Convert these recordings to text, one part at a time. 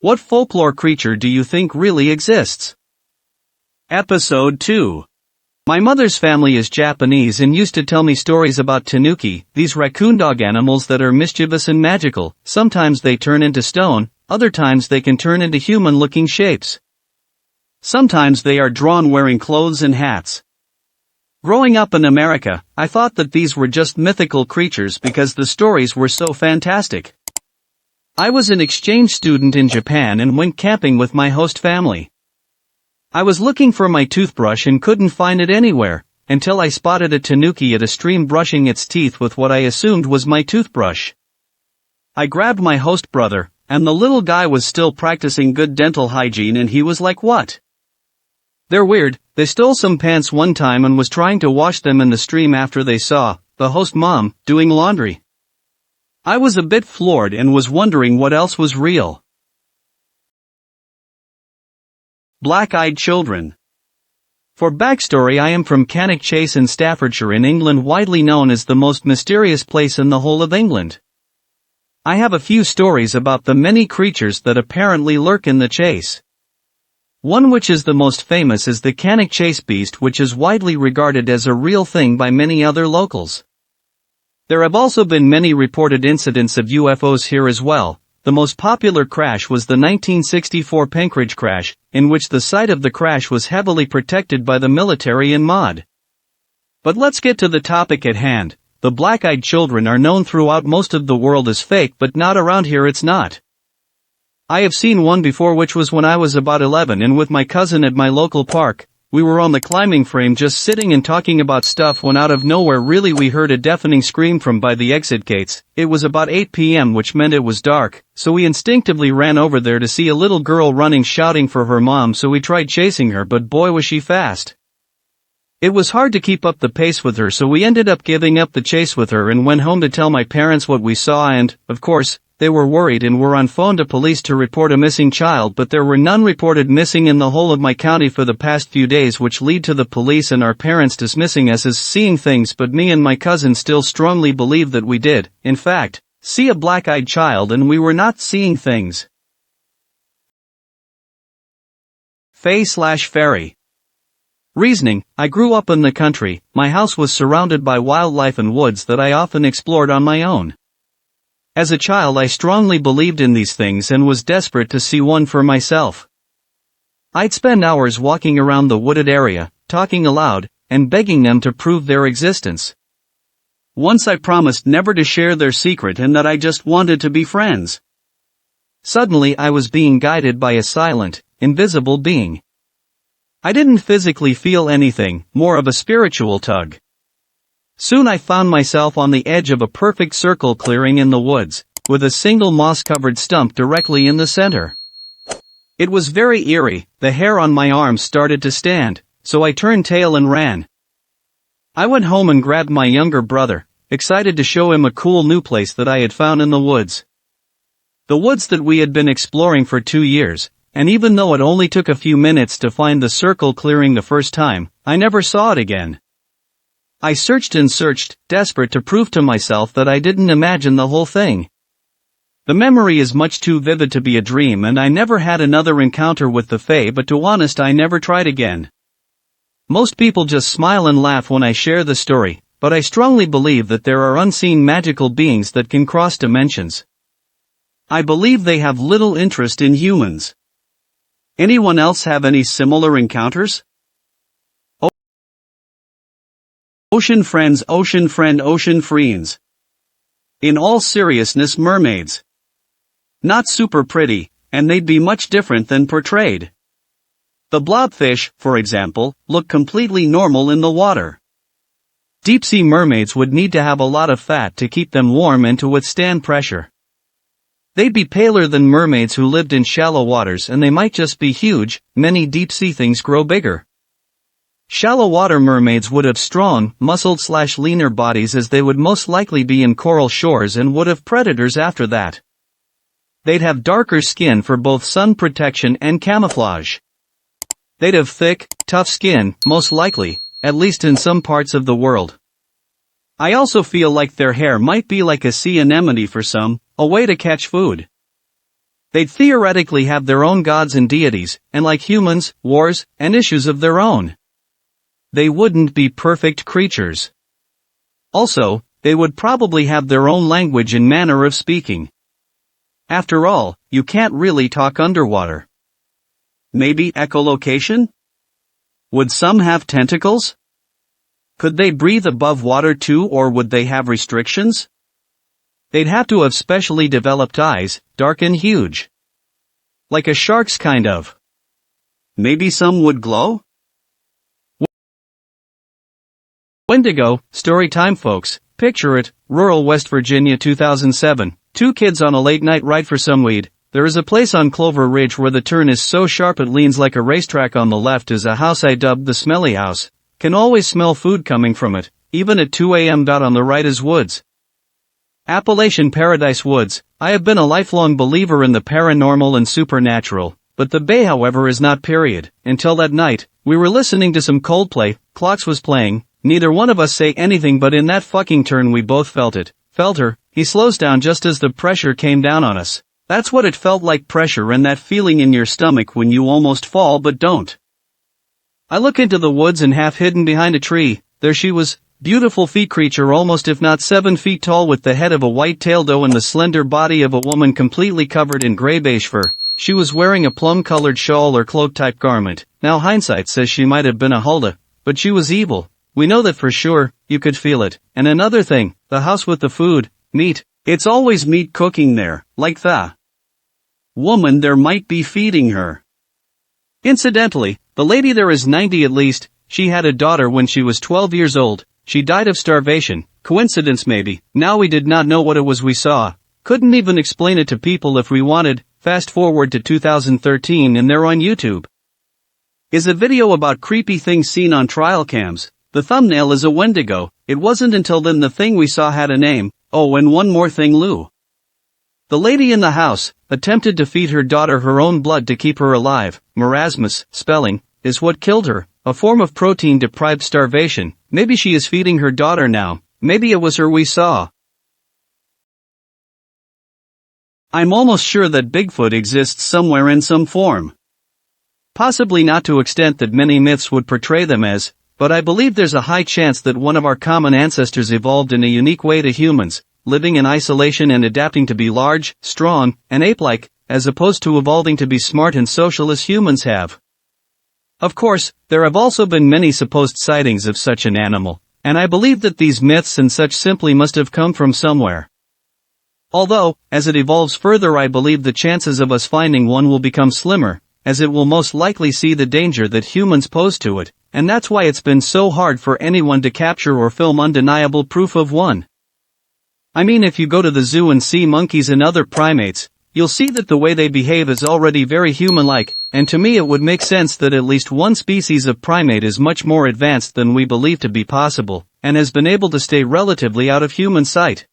What folklore creature do you think really exists? Episode 2. My mother's family is Japanese and used to tell me stories about tanuki, these raccoon dog animals that are mischievous and magical. Sometimes they turn into stone, other times they can turn into human-looking shapes. Sometimes they are drawn wearing clothes and hats. Growing up in America, I thought that these were just mythical creatures because the stories were so fantastic. I was an exchange student in Japan and went camping with my host family. I was looking for my toothbrush and couldn't find it anywhere, until I spotted a tanuki at a stream brushing its teeth with what I assumed was my toothbrush. I grabbed my host brother, and the little guy was still practicing good dental hygiene, and he was like, "What? They're weird." They stole some pants one time and was trying to wash them in the stream after they saw the host mom doing laundry. I was a bit floored and was wondering what else was real. Black-eyed children. For backstory, I am from Cannock Chase in Staffordshire in England, widely known as the most mysterious place in the whole of England. I have a few stories about the many creatures that apparently lurk in the chase. One which is the most famous is the Cannock Chase beast, which is widely regarded as a real thing by many other locals. There have also been many reported incidents of UFOs here as well. The most popular crash was the 1964 Penkridge crash, in which the site of the crash was heavily protected by the military and MOD. But let's get to the topic at hand. The black-eyed children are known throughout most of the world as fake, but not around here. It's not. I have seen one before, which was when I was about 11 and with my cousin at my local park. We were on the climbing frame just sitting and talking about stuff when out of nowhere we heard a deafening scream from by the exit gates. It was about 8 p.m., which meant it was dark, so we instinctively ran over there to see a little girl running shouting for her mom, so we tried chasing her, but boy was she fast. It was hard to keep up the pace with her, so we ended up giving up the chase with her and went home to tell my parents what we saw, and, of course, they were worried and were on phone to police to report a missing child, but there were none reported missing in the whole of my county for the past few days, which lead to the police and our parents dismissing us as seeing things, but me and my cousin still strongly believe that we did, in fact, see a black-eyed child and we were not seeing things. Fae/fairy. Reasoning: I grew up in the country. My house was surrounded by wildlife and woods that I often explored on my own. As a child, I strongly believed in these things and was desperate to see one for myself. I'd spend hours walking around the wooded area, talking aloud, and begging them to prove their existence. Once I promised never to share their secret and that I just wanted to be friends. Suddenly I was being guided by a silent, invisible being. I didn't physically feel anything, more of a spiritual tug. Soon I found myself on the edge of a perfect circle clearing in the woods, with a single moss-covered stump directly in the center. It was very eerie. The hair on my arms started to stand, so I turned tail and ran. I went home and grabbed my younger brother, excited to show him a cool new place that I had found in the woods. The woods that we had been exploring for 2 years, and even though it only took a few minutes to find the circle clearing the first time, I never saw it again. I searched and searched, desperate to prove to myself that I didn't imagine the whole thing. The memory is much too vivid to be a dream, and I never had another encounter with the Fae, but to be honest, I never tried again. Most people just smile and laugh when I share the story, but I strongly believe that there are unseen magical beings that can cross dimensions. I believe they have little interest in humans. Anyone else have any similar encounters? Ocean friends, ocean friend, ocean friends. In all seriousness, mermaids. Not super pretty, and they'd be much different than portrayed. The blobfish, for example, look completely normal in the water. Deep-sea mermaids would need to have a lot of fat to keep them warm and to withstand pressure. They'd be paler than mermaids who lived in shallow waters, and they might just be huge. Many deep-sea things grow bigger. Shallow water mermaids would have strong, muscled/leaner bodies, as they would most likely be in coral shores and would have predators after that. They'd have darker skin for both sun protection and camouflage. They'd have thick, tough skin, most likely, at least in some parts of the world. I also feel like their hair might be like a sea anemone for some, a way to catch food. They'd theoretically have their own gods and deities, and like humans, wars, and issues of their own. They wouldn't be perfect creatures. Also, they would probably have their own language and manner of speaking. After all, you can't really talk underwater. Maybe echolocation? Would some have tentacles? Could they breathe above water too, or would they have restrictions? They'd have to have specially developed eyes, dark and huge. Like a shark's kind of. Maybe some would glow? Wendigo, story time folks. Picture it, rural West Virginia 2007. Two kids on a late night ride for some weed. There is a place on Clover Ridge where the turn is so sharp it leans like a racetrack. On the left is a house I dubbed the Smelly House. Can always smell food coming from it, even at 2 a.m. On the right is woods. Appalachian Paradise Woods. I have been a lifelong believer in the paranormal and supernatural, but the bay however is not period. Until that night, we were listening to some Coldplay, Clocks was playing, neither one of us say anything but in that fucking turn we both felt it. Felt her. He slows down just as the pressure came down on us. That's what it felt like, pressure and that feeling in your stomach when you almost fall but don't. I look into the woods and half hidden behind a tree, there she was, beautiful feet creature almost if not 7 feet tall with the head of a white-tailed doe and the slender body of a woman completely covered in gray-beige fur. She was wearing a plum-colored shawl or cloak-type garment. Now hindsight says she might have been a Hulda, but she was evil. We know that for sure, you could feel it. And another thing, the house with the food, meat, it's always meat cooking there, like the woman there might be feeding her. Incidentally, the lady there is 90 at least. She had a daughter when she was 12 years old. She died of starvation. Coincidence maybe. Now we did not know what it was we saw. Couldn't even explain it to people if we wanted. Fast forward to 2013 and they're on YouTube. Is a video about creepy things seen on trial cams. The thumbnail is a Wendigo. It wasn't until then the thing we saw had a name. Oh, and one more thing, Lou. The lady in the house attempted to feed her daughter her own blood to keep her alive. Marasmus, spelling, is what killed her, a form of protein-deprived starvation. Maybe she is feeding her daughter now. Maybe it was her we saw. I'm almost sure that Bigfoot exists somewhere in some form. Possibly not to extent that many myths would portray them as, but I believe there's a high chance that one of our common ancestors evolved in a unique way to humans, living in isolation and adapting to be large, strong, and ape-like, as opposed to evolving to be smart and social as humans have. Of course, there have also been many supposed sightings of such an animal, and I believe that these myths and such simply must have come from somewhere. Although, as it evolves further, I believe the chances of us finding one will become slimmer, as it will most likely see the danger that humans pose to it, and that's why it's been so hard for anyone to capture or film undeniable proof of one. I mean, if you go to the zoo and see monkeys and other primates, you'll see that the way they behave is already very human-like, and to me it would make sense that at least one species of primate is much more advanced than we believe to be possible, and has been able to stay relatively out of human sight.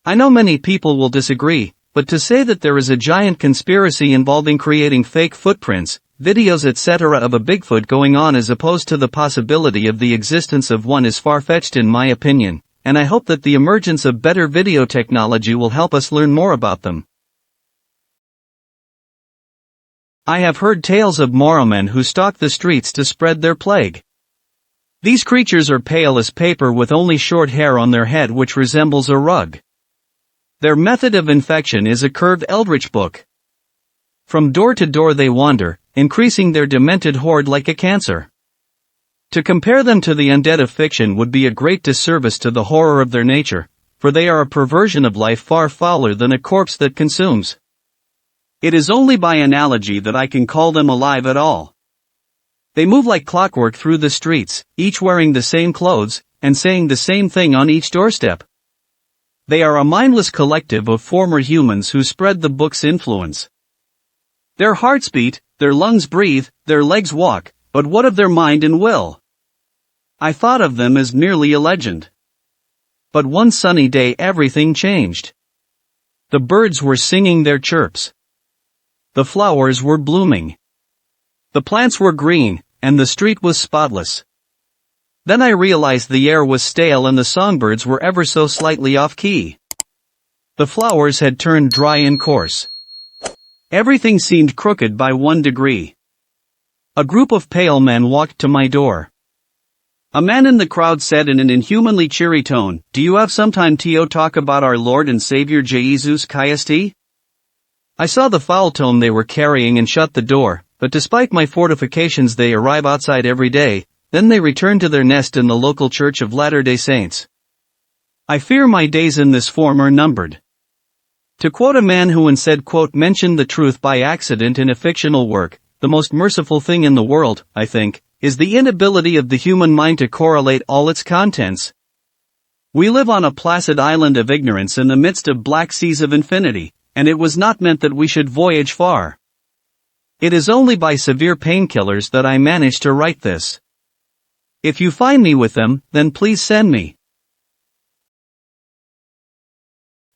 I know many people will disagree, but to say that there is a giant conspiracy involving creating fake footprints, videos etc. of a Bigfoot going on as opposed to the possibility of the existence of one is far-fetched in my opinion, and I hope that the emergence of better video technology will help us learn more about them. I have heard tales of Moromen who stalk the streets to spread their plague. These creatures are pale as paper with only short hair on their head which resembles a rug. Their method of infection is a curved eldritch book. From door to door they wander, increasing their demented horde like a cancer. To compare them to the undead of fiction would be a great disservice to the horror of their nature, for they are a perversion of life far fouler than a corpse that consumes. It is only by analogy that I can call them alive at all. They move like clockwork through the streets, each wearing the same clothes, and saying the same thing on each doorstep. They are a mindless collective of former humans who spread the book's influence. Their hearts beat, their lungs breathe, their legs walk, but what of their mind and will? I thought of them as merely a legend. But one sunny day everything changed. The birds were singing their chirps. The flowers were blooming. The plants were green, and the street was spotless. Then I realized the air was stale and the songbirds were ever so slightly off key. The flowers had turned dry and coarse. Everything seemed crooked by 1 degree. A group of pale men walked to my door. A man in the crowd said in an inhumanly cheery tone, "Do you have some time to talk about our Lord and Savior Jesus Christ?" I saw the foul tone they were carrying and shut the door, but despite my fortifications they arrive outside every day, then they return to their nest in the local Church of Latter-day Saints. I fear my days in this form are numbered. To quote a man who once said, quote, "mentioned the truth by accident in a fictional work, the most merciful thing in the world, I think, is the inability of the human mind to correlate all its contents." We live on a placid island of ignorance in the midst of black seas of infinity, and it was not meant that we should voyage far. It is only by severe painkillers that I managed to write this. If you find me with them, then please send me.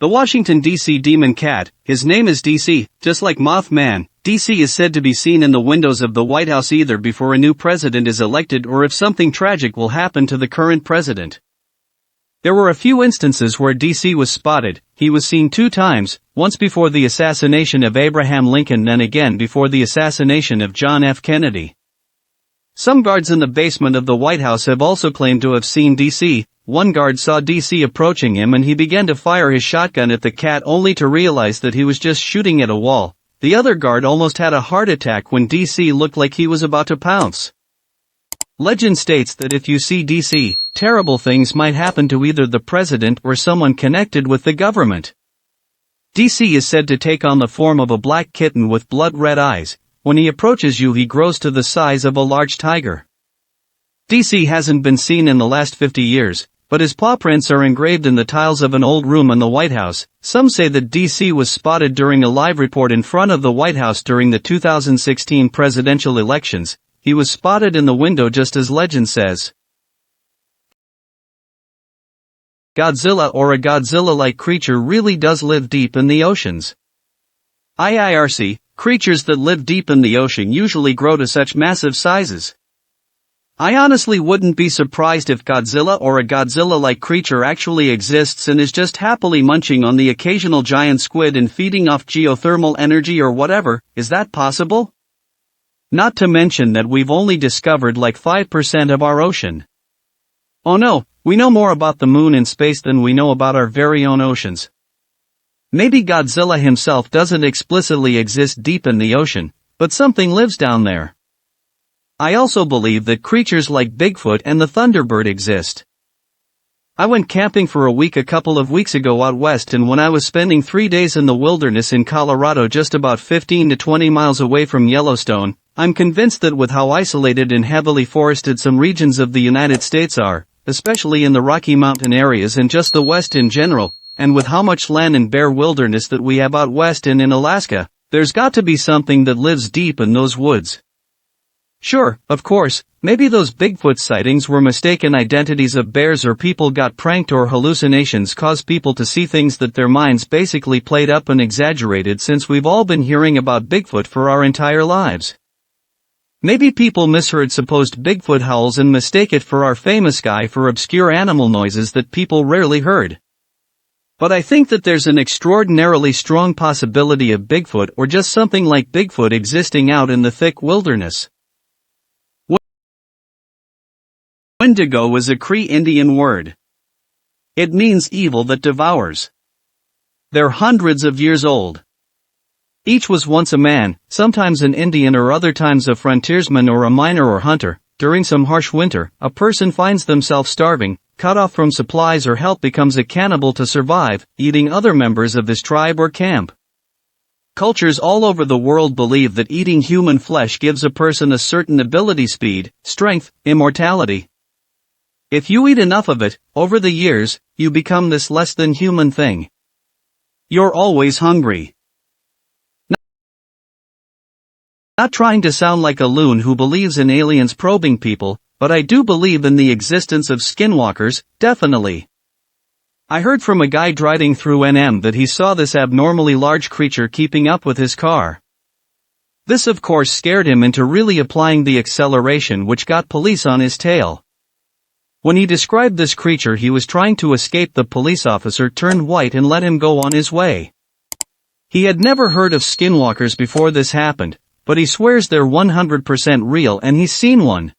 The Washington, D.C. Demon Cat, his name is D.C., just like Mothman. D.C. is said to be seen in the windows of the White House either before a new president is elected or if something tragic will happen to the current president. There were a few instances where D.C. was spotted. He was seen 2 times, once before the assassination of Abraham Lincoln and again before the assassination of John F. Kennedy. Some guards in the basement of the White House have also claimed to have seen D.C. One guard saw D.C. approaching him and he began to fire his shotgun at the cat only to realize that he was just shooting at a wall. The other guard almost had a heart attack when D.C. looked like he was about to pounce. Legend states that if you see D.C., terrible things might happen to either the president or someone connected with the government. D.C. is said to take on the form of a black kitten with blood-red eyes. When he approaches you he grows to the size of a large tiger. D.C. hasn't been seen in the last 50 years, but his paw prints are engraved in the tiles of an old room in the White House. Some say that D.C. was spotted during a live report in front of the White House during the 2016 presidential elections. He was spotted in the window just as legend says. Godzilla or a Godzilla-like creature really does live deep in the oceans. IIRC, creatures that live deep in the ocean usually grow to such massive sizes. I honestly wouldn't be surprised if Godzilla or a Godzilla-like creature actually exists and is just happily munching on the occasional giant squid and feeding off geothermal energy or whatever. Is that possible? Not to mention that we've only discovered like 5% of our ocean. Oh no, we know more about the moon and space than we know about our very own oceans. Maybe Godzilla himself doesn't explicitly exist deep in the ocean, but something lives down there. I also believe that creatures like Bigfoot and the Thunderbird exist. I went camping for a week a couple of weeks ago out west, and when I was spending 3 days in the wilderness in Colorado just about 15 to 20 miles away from Yellowstone, I'm convinced that with how isolated and heavily forested some regions of the United States are, especially in the Rocky Mountain areas and just the West in general, and with how much land and bare wilderness that we have out west and in Alaska, there's got to be something that lives deep in those woods. Sure, of course, maybe those Bigfoot sightings were mistaken identities of bears or people got pranked or hallucinations cause people to see things that their minds basically played up and exaggerated since we've all been hearing about Bigfoot for our entire lives. Maybe people misheard supposed Bigfoot howls and mistake it for our famous guy for obscure animal noises that people rarely heard. But I think that there's an extraordinarily strong possibility of Bigfoot or just something like Bigfoot existing out in the thick wilderness. Wendigo is a Cree Indian word. It means evil that devours. They're hundreds of years old. Each was once a man, sometimes an Indian or other times a frontiersman or a miner or hunter. During some harsh winter, a person finds themselves starving, cut off from supplies or help, becomes a cannibal to survive, eating other members of his tribe or camp. Cultures all over the world believe that eating human flesh gives a person a certain ability, speed, strength, immortality. If you eat enough of it, over the years, you become this less than human thing. You're always hungry. Not trying to sound like a loon who believes in aliens probing people, but I do believe in the existence of skinwalkers, definitely. I heard from a guy driving through NM that he saw this abnormally large creature keeping up with his car. This of course scared him into really applying the acceleration, which got police on his tail. When he described this creature he was trying to escape, the police officer turned white and let him go on his way. He had never heard of skinwalkers before this happened, but he swears they're 100% real and he's seen one.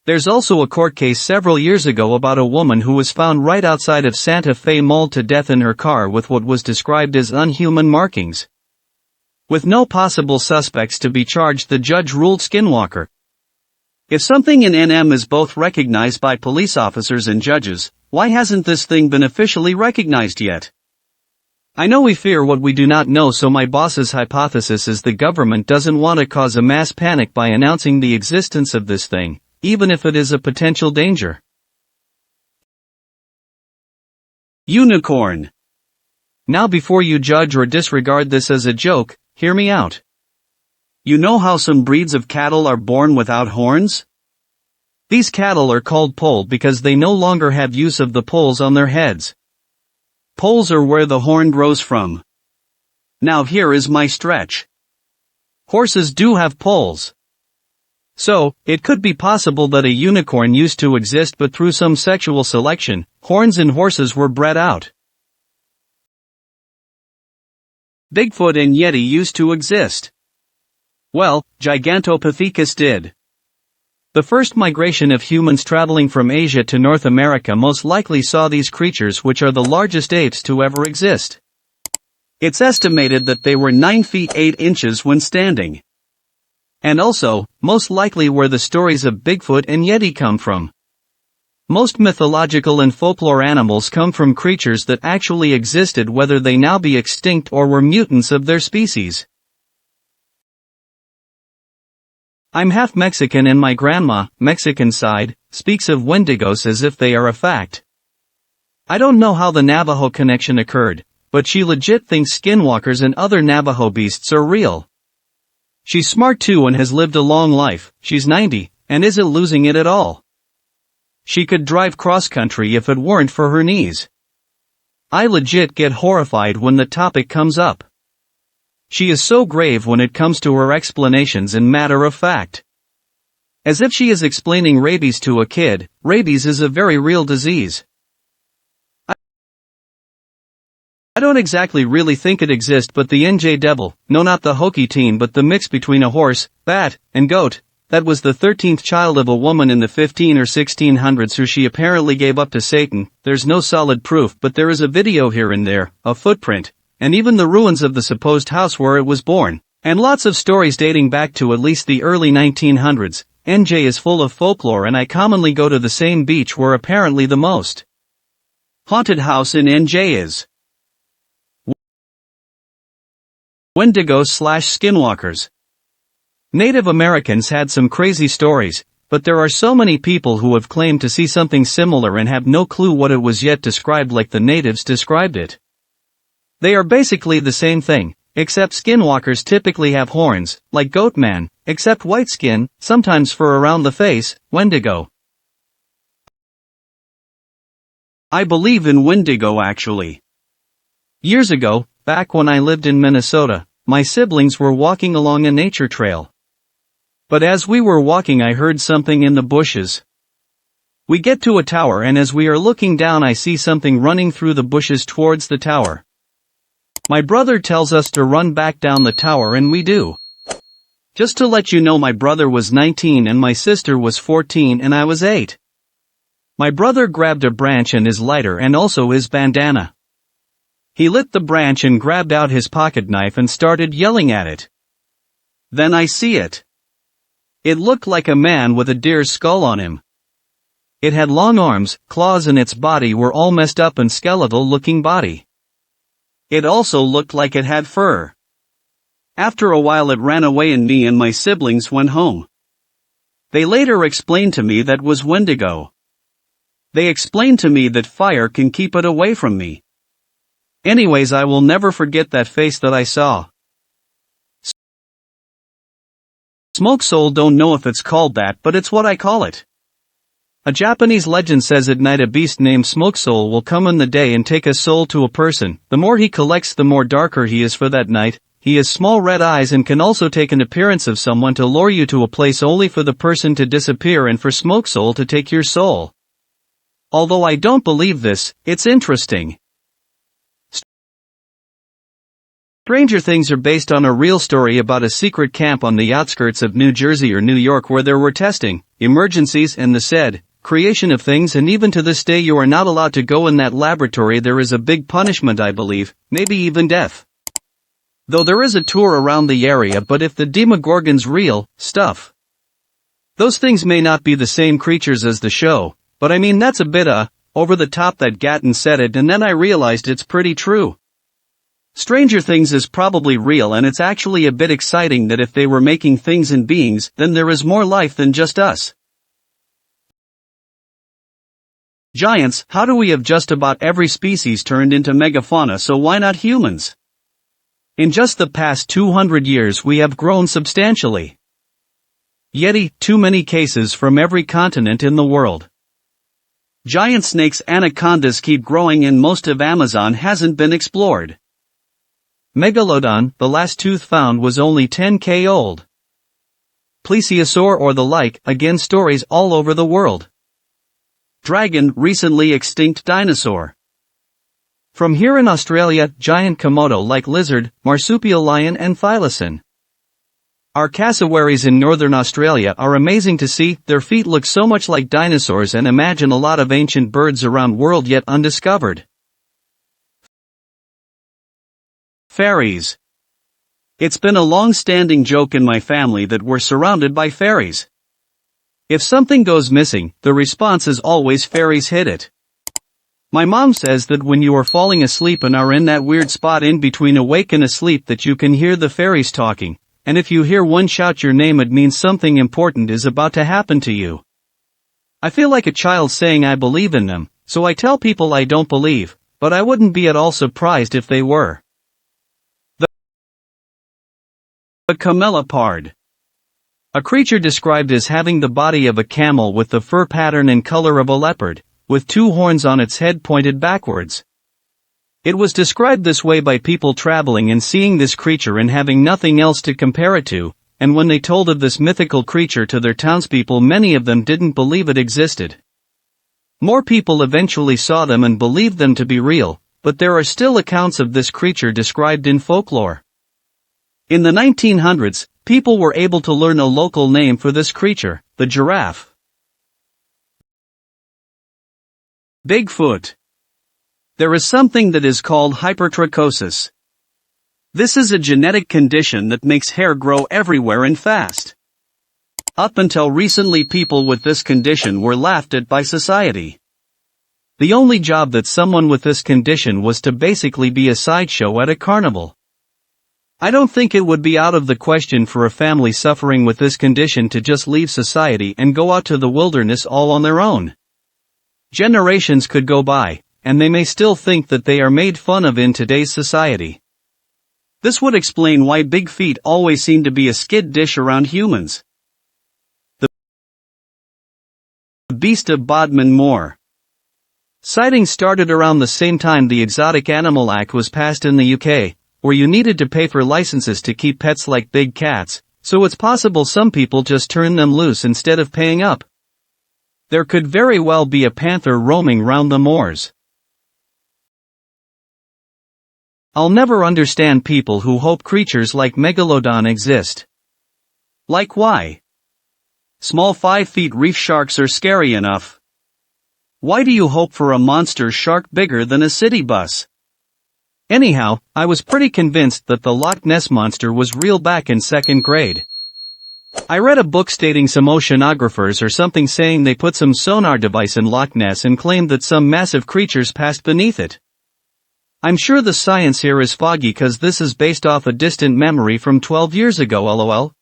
There's also a court case several years ago about a woman who was found right outside of Santa Fe mauled to death in her car with what was described as unhuman markings. With no possible suspects to be charged, the judge ruled skinwalker. If something in NM is both recognized by police officers and judges, why hasn't this thing been officially recognized yet? I know we fear what we do not know, so my boss's hypothesis is the government doesn't want to cause a mass panic by announcing the existence of this thing, even if it is a potential danger. Unicorn. Now before you judge or disregard this as a joke, hear me out. You know how some breeds of cattle are born without horns? These cattle are called polled because they no longer have use of the polls on their heads. Poles are where the horn grows from. Now here is my stretch. Horses do have poles. So, it could be possible that a unicorn used to exist, but through some sexual selection, horns in horses were bred out. Bigfoot and Yeti used to exist. Well, Gigantopithecus did. The first migration of humans traveling from Asia to North America most likely saw these creatures, which are the largest apes to ever exist. It's estimated that they were 9 feet 8 inches when standing. And also, most likely where the stories of Bigfoot and Yeti come from. Most mythological and folklore animals come from creatures that actually existed, whether they now be extinct or were mutants of their species. I'm half Mexican and my grandma, Mexican side, speaks of Wendigos as if they are a fact. I don't know how the Navajo connection occurred, but she legit thinks skinwalkers and other Navajo beasts are real. She's smart too and has lived a long life. She's 90, and isn't losing it at all. She could drive cross-country if it weren't for her knees. I legit get horrified when the topic comes up. She is so grave when it comes to her explanations and matter of fact. As if she is explaining rabies to a kid. Rabies is a very real disease. I don't exactly really think it exists, but the NJ Devil, no, not the hokey teen, but the mix between a horse, bat, and goat, that was the 13th child of a woman in the 15 or 1600s who she apparently gave up to Satan. There's no solid proof, but there is a video here and there, a footprint, and even the ruins of the supposed house where it was born, and lots of stories dating back to at least the early 1900s. NJ is full of folklore, and I commonly go to the same beach where apparently the most haunted house in NJ is. Wendigos/skinwalkers. Native Americans had some crazy stories, but there are so many people who have claimed to see something similar and have no clue what it was yet described like the natives described it. They are basically the same thing, except skinwalkers typically have horns, like Goatman, except white skin, sometimes fur around the face. Wendigo. I believe in Wendigo actually. Years ago, back when I lived in Minnesota, my siblings were walking along a nature trail. But as we were walking, I heard something in the bushes. We get to a tower, and as we are looking down, I see something running through the bushes towards the tower. My brother tells us to run back down the tower, and we do. Just to let you know, my brother was 19 and my sister was 14 and I was 8. My brother grabbed a branch and his lighter and also his bandana. He lit the branch and grabbed out his pocket knife and started yelling at it. Then I see it. It looked like a man with a deer's skull on him. It had long arms, claws, and its body were all messed up and skeletal-looking body. It also looked like it had fur. After a while it ran away and me and my siblings went home. They later explained to me that was Wendigo. They explained to me that fire can keep it away from me. Anyways, I will never forget that face that I saw. Smoke soul, don't know if it's called that, but it's what I call it. A Japanese legend says at night a beast named Smoke Soul will come in the day and take a soul to a person. The more he collects, the more darker he is for that night. He has small red eyes and can also take an appearance of someone to lure you to a place only for the person to disappear and for Smoke Soul to take your soul. Although I don't believe this, it's interesting. Stranger Things are based on a real story about a secret camp on the outskirts of New Jersey or New York where there were testing, emergencies and the said creation of things, and even to this day you are not allowed to go in that laboratory. There is a big punishment, I believe, maybe even death. Though there is a tour around the area, but if the Demogorgon's real stuff, those things may not be the same creatures as the show, but I mean that's a bit over the top that Gatton said it, and then I realized it's pretty true. Stranger Things is probably real, and it's actually a bit exciting that if they were making things and beings, then there is more life than just us. Giants, how do we have just about every species turned into megafauna, so why not humans? In just the past 200 years we have grown substantially. Yeti, too many cases from every continent in the world. Giant snakes, anacondas keep growing and most of Amazon hasn't been explored. Megalodon, the last tooth found was only 10K old. Plesiosaur or the like, again stories all over the world. Dragon, recently extinct dinosaur. From here in Australia, giant Komodo-like lizard, marsupial lion and thylacine. Our cassowaries in northern Australia are amazing to see, their feet look so much like dinosaurs, and imagine a lot of ancient birds around world yet undiscovered. Fairies. It's been a long-standing joke in my family that we're surrounded by fairies. If something goes missing, the response is always fairies hid it. My mom says that when you are falling asleep and are in that weird spot in between awake and asleep that you can hear the fairies talking, and if you hear one shout your name it means something important is about to happen to you. I feel like a child saying I believe in them, so I tell people I don't believe, but I wouldn't be at all surprised if they were. The camelopard. A creature described as having the body of a camel with the fur pattern and color of a leopard, with two horns on its head pointed backwards. It was described this way by people traveling and seeing this creature and having nothing else to compare it to, and when they told of this mythical creature to their townspeople many of them didn't believe it existed. More people eventually saw them and believed them to be real, but there are still accounts of this creature described in folklore. In the 1900s, people were able to learn a local name for this creature, the giraffe. Bigfoot. There is something that is called hypertrichosis. This is a genetic condition that makes hair grow everywhere and fast. Up until recently, people with this condition were laughed at by society. The only job that someone with this condition was to basically be a sideshow at a carnival. I don't think it would be out of the question for a family suffering with this condition to just leave society and go out to the wilderness all on their own. Generations could go by, and they may still think that they are made fun of in today's society. This would explain why big feet always seem to be a skid dish around humans. The Beast of Bodmin Moor. Sightings started around the same time the Exotic Animal Act was passed in the UK, where you needed to pay for licenses to keep pets like big cats, so it's possible some people just turn them loose instead of paying up. There could very well be a panther roaming round the moors. I'll never understand people who hope creatures like Megalodon exist. Like why? Small 5-foot reef sharks are scary enough. Why do you hope for a monster shark bigger than a city bus? Anyhow, I was pretty convinced that the Loch Ness Monster was real back in 2nd grade. I read a book stating some oceanographers or something saying they put some sonar device in Loch Ness and claimed that some massive creatures passed beneath it. I'm sure the science here is foggy cause this is based off a distant memory from 12 years ago lol.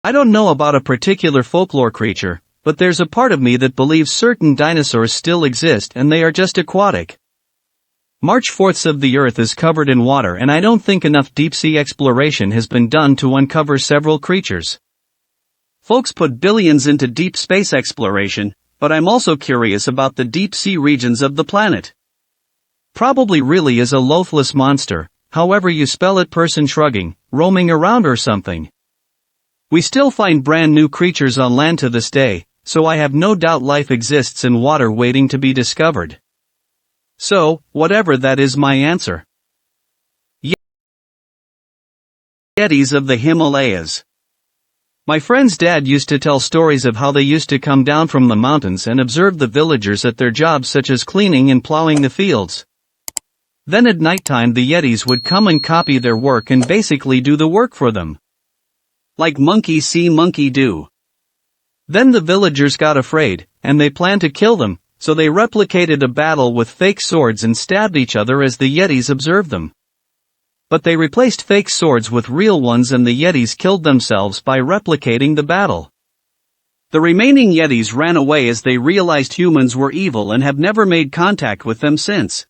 I don't know about a particular folklore creature, but there's a part of me that believes certain dinosaurs still exist and they are just aquatic. March 4th of the Earth is covered in water and I don't think enough deep-sea exploration has been done to uncover several creatures. Folks put billions into deep space exploration, but I'm also curious about the deep-sea regions of the planet. Probably really is a loathless monster, however you spell it, person shrugging, roaming around or something. We still find brand new creatures on land to this day, so I have no doubt life exists in water waiting to be discovered. So, whatever that is my answer. Yetis of the Himalayas. My friend's dad used to tell stories of how they used to come down from the mountains and observe the villagers at their jobs such as cleaning and plowing the fields. Then at nighttime the Yetis would come and copy their work and basically do the work for them. Like monkey see monkey do. Then the villagers got afraid, and they planned to kill them, so they replicated a battle with fake swords and stabbed each other as the Yetis observed them. But they replaced fake swords with real ones and the Yetis killed themselves by replicating the battle. The remaining Yetis ran away as they realized humans were evil and have never made contact with them since.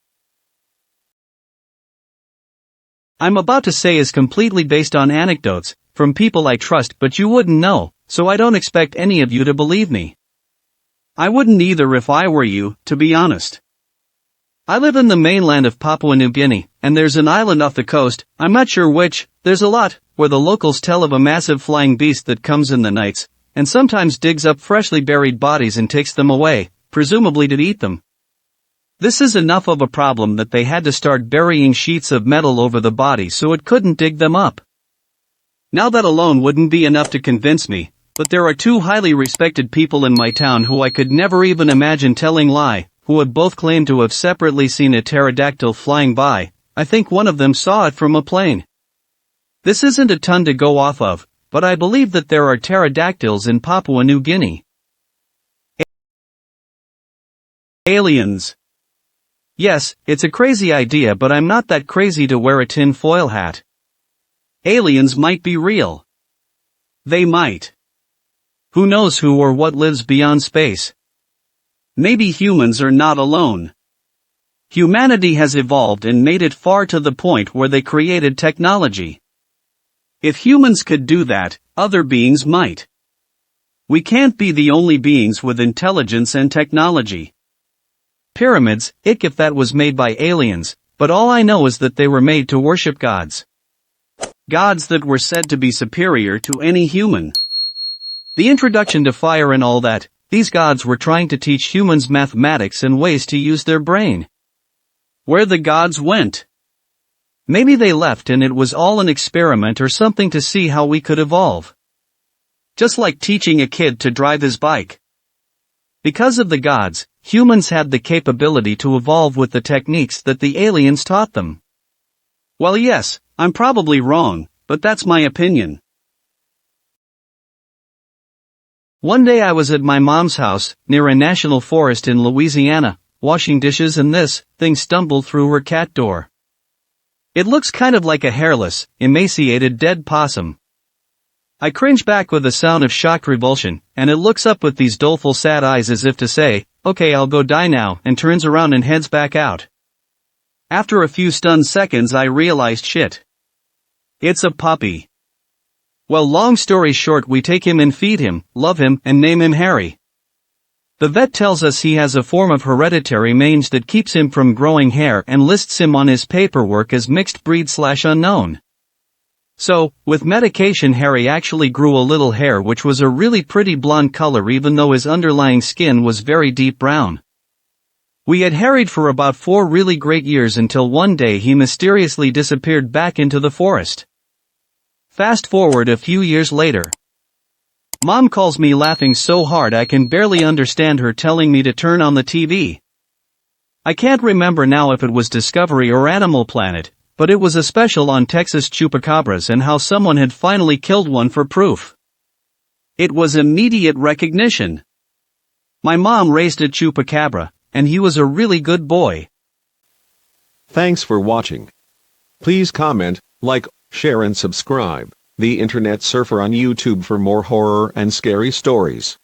I'm about to say is completely based on anecdotes, from people I trust, but you wouldn't know, so I don't expect any of you to believe me. I wouldn't either if I were you, to be honest. I live in the mainland of Papua New Guinea, and there's an island off the coast, I'm not sure which, there's a lot, where the locals tell of a massive flying beast that comes in the nights, and sometimes digs up freshly buried bodies and takes them away, presumably to eat them. This is enough of a problem that they had to start burying sheets of metal over the body so it couldn't dig them up. Now that alone wouldn't be enough to convince me, but there are two highly respected people in my town who I could never even imagine telling lie, who would both claim to have separately seen a pterodactyl flying by. I think one of them saw it from a plane. This isn't a ton to go off of, but I believe that there are pterodactyls in Papua New Guinea. Aliens. Yes, it's a crazy idea, but I'm not that crazy to wear a tin foil hat. Aliens might be real. They might. Who knows who or what lives beyond space? Maybe humans are not alone. Humanity has evolved and made it far to the point where they created technology. If humans could do that, other beings might. We can't be the only beings with intelligence and technology. Pyramids, if that was made by aliens, but all I know is that they were made to worship gods. Gods that were said to be superior to any human. The introduction to fire and all that, these gods were trying to teach humans mathematics and ways to use their brain. Where the gods went. Maybe they left and it was all an experiment or something to see how we could evolve. Just like teaching a kid to drive his bike. Because of the gods, humans had the capability to evolve with the techniques that the aliens taught them. Well, yes, I'm probably wrong, but that's my opinion. One day I was at my mom's house, near a national forest in Louisiana, washing dishes and this thing stumbled through her cat door. It looks kind of like a hairless, emaciated dead possum. I cringe back with a sound of shocked revulsion, and it looks up with these doleful sad eyes as if to say, okay, I'll go die now, and turns around and heads back out. After a few stunned seconds I realized shit. It's a puppy. Well, long story short, we take him and feed him, love him, and name him Harry. The vet tells us he has a form of hereditary mange that keeps him from growing hair and lists him on his paperwork as mixed breed/unknown. So, with medication Harry actually grew a little hair which was a really pretty blonde color even though his underlying skin was very deep brown. We had Harried for about 4 really great years until one day he mysteriously disappeared back into the forest. Fast forward a few years later. Mom calls me laughing so hard I can barely understand her telling me to turn on the TV. I can't remember now if it was Discovery or Animal Planet, but it was a special on Texas chupacabras and how someone had finally killed one for proof. It was immediate recognition. My mom raised a chupacabra, and he was a really good boy. Thanks for watching. Please comment, like, share and subscribe. The Internet Surfer on YouTube for more horror and scary stories.